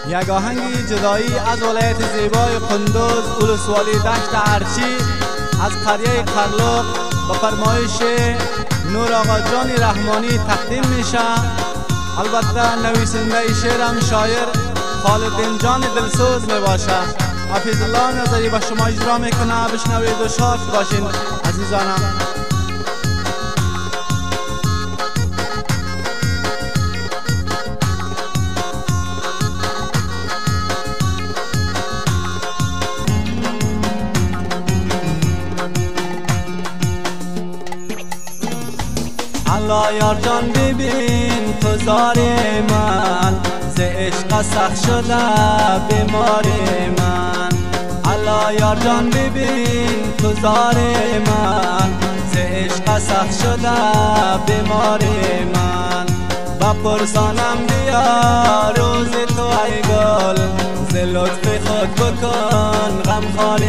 یک آهنگی جدایی از ولایت زیبای قندوز ولسوالی دشت ارچی از قریه قرلوق با فرمایش نور آقا جان رحمانی تقدیم میشه. البته نویسنده شعرم شاعر خالدین جان دلسوز می باشه. حفیظ الله نظری با شما اجرا میکنه، بشنوید و شاد باشین عزیزانم. الله یار جان ببین تو زار من، ز عشق سخت شده بیمار من. الله یار جان ببین تو زار من، ز عشق سخت شده بیمار من. بپرسانم بیا روز تو ای گل، ز لطف خود بکن غمخوار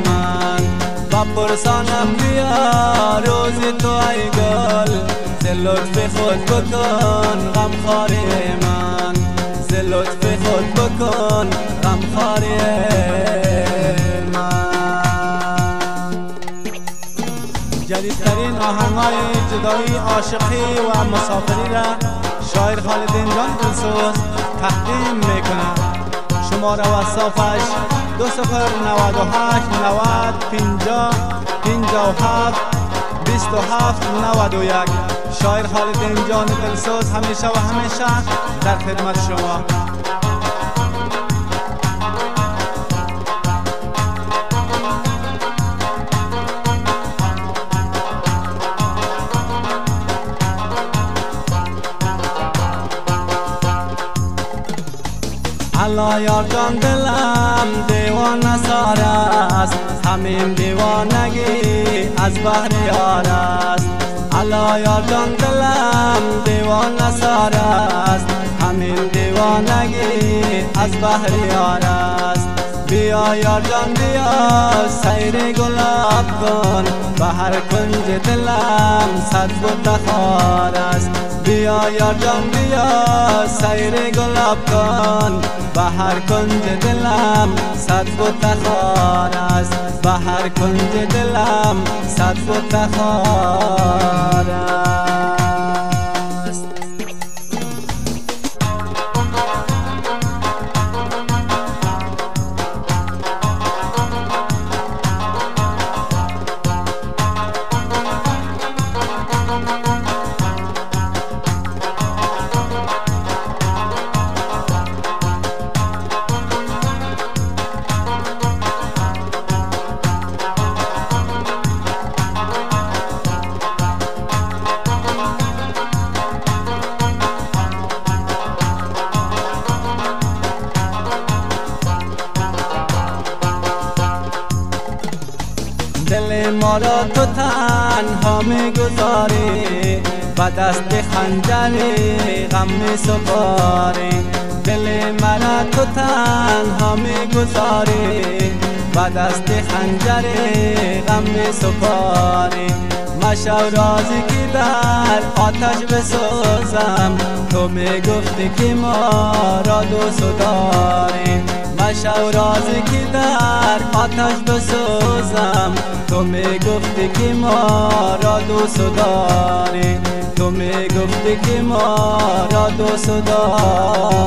من. بپرسانم بیا روز تو ای گل، ز لطف خود بکن غمخوار من. ز لطف خود بکن غمخوار من. جدیدترین آهنگ‌های جدایی عاشقی و مسافری را شاعر خالدین جان دلسوز تقدیم میکنه. شماره واتساپش 2098 90 50 57 27 91. شاعر خالدین جان دلسوز همیشه و همیشه در خدمت شما. الله یار جان دلم دیوانه سار است، همین دیوانگی از بحر یار است. الله یار جان دلم دیوانه سار است، همین دیوانگی از بحر یار است. بیا یار جان بیا سیر گلاب کن، به هر کنج دلم صد بتخار است. بیا یار جان بیا سیر گلاب کن، به هر کنج دلم صد بتخار است. به هر کنج دلم صد بتخار است. دل ما را تو تنها میگذاری، با دست خنجر غم میسپاری. دل مرا تو تنها میگذاری، با دست خنجر غم میسپاری. مشو رازی که در آتش بسوزم، تو میگفتی که ما را دوست داری. مشو رازی که در آتش بسوزم، تو میگفتی که ما را دوست داری. تو میگفتی که ما را دوست داری.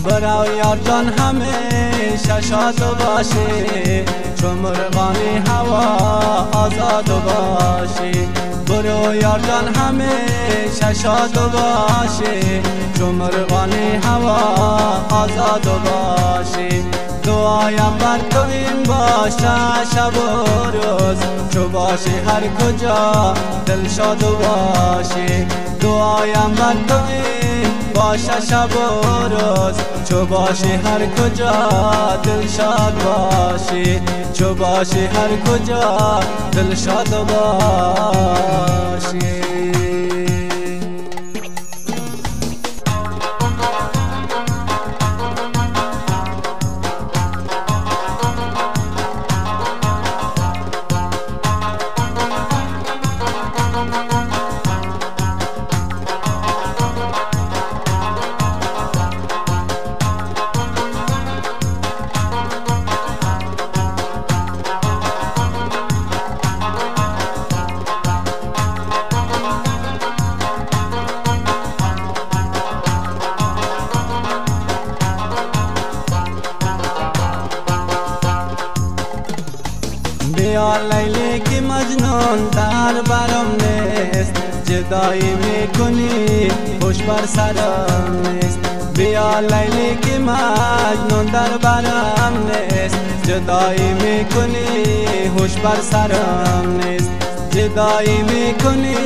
برو یار جان همیشه شاد باشی، چون مرغانی هوا آزاد باشی. برو یار جان همیشه شاد باشی، چون مرغانی هوا آزاد باشی. دعایم بر تو این باشه شب و روز، چو باشی هر کجا دل شاد باشی. دعایم بر تو این باشه شب و روز، چو باشی هر کجا دل شاد باشی. چو باشی هر کجا دل شاد باشی. بیا لیلی که مجنون در برم نیست، جدایی میکنی خوش بر سرم نیست. بیا لیلی که مجنون در برم نیست، جدایی میکنی خوش بر سرم نیست. جدایی میکنی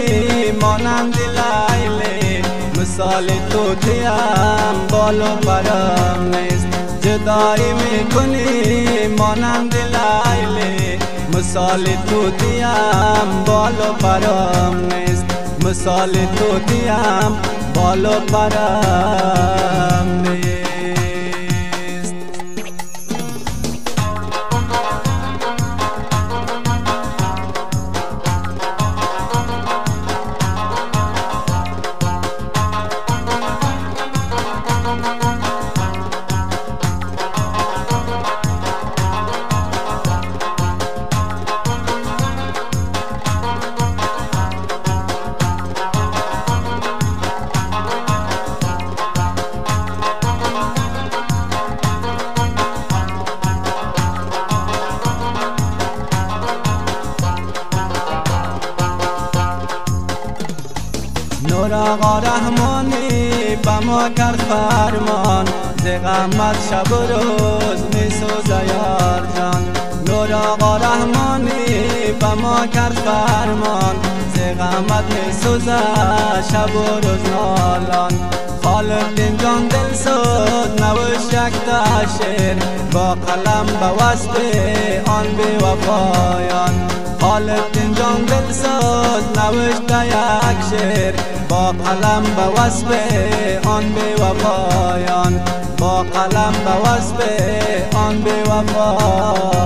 مانند لیلی، مثال توتیم بال و پرم نیست. جدایی میکنی مانند لیلی، مثال توتیم بال و پرم نیست. مثال توتیم بال و پرم نیست. نور آقا رحمانی با ما کرد فرمان، ز غمت شب و روز می سوزه یار جان. نور آقا رحمانی با ما کرد فرمان، ز غمت می سوزه شب و روز نالان. خالق دین جان دل سود نوشت یک تا شعر، با قلم به وصف آن بی وفایان. خالق دین جان دل سود نوشت یک شعر، با قلم به وصف آن بی وفایان. با قلم به وصف آن بی وفایان.